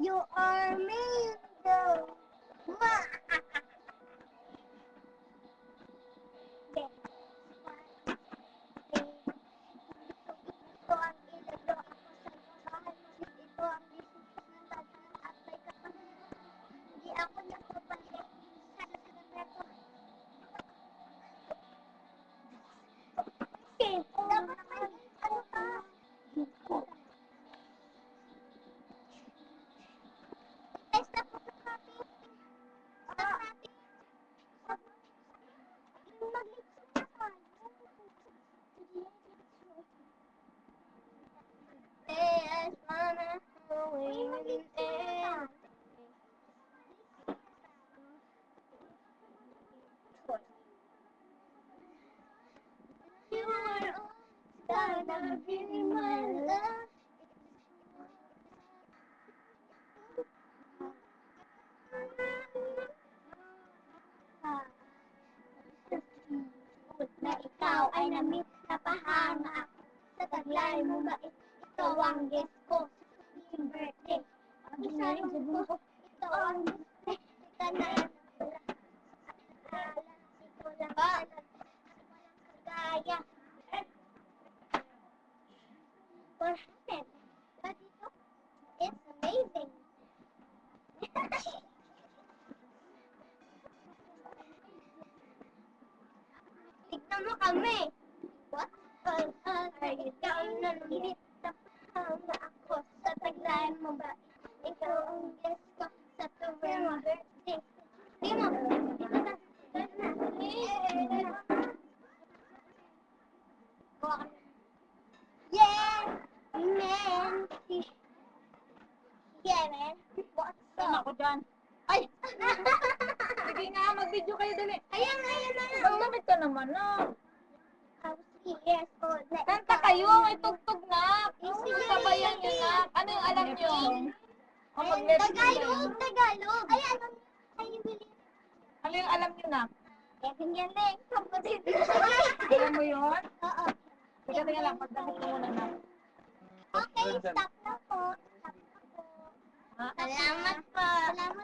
You are Mingo. Ma. Ito ang ilado ako sa mahal mo. Ito ang decision ng tadhana at may kapangyarihan. Hindi ako nakapali sa sekreto. Dapat may ano ka? Stop mo sa copy. Stop natin. Mag-lipsy na tayo. There's one going in. You are all gonna be my love. Na ikaw ay namit na pahanga ako sa taglay mo bait. Ito ang guess ko sa birthday. Ang gisayong ko, ito ang birthday. Ika na yan ang pula. Ikaw lang walang kagaya. What happened? Dito? It's amazing. Tignan mo kami. What? Are you down na lumit na pahanga ako sa taglay mo ba? Ikaw ang guest ko sa tuwing birthday. Di mo. Dito na. Yeah, man. Yeah, man. What's Tama up? ko dyan. Ay! Sige nga, mag-video kayo dali. Ayan na. Magdamit ka naman na. I was 3 years old. Kanta kayo, may tugtog na. Sabayan nyo na. Ano yung alam nyo? O Tagalog. Ay, alam niyo. Ay, bili. Ano yung alam nyo na? Kevin Galing. Kapatid. Alam mo yun? Oo. Sige lang, pagdamit ko muna na. Okay, stop na po. Stop na po. Ha? Salamat po. Salamat.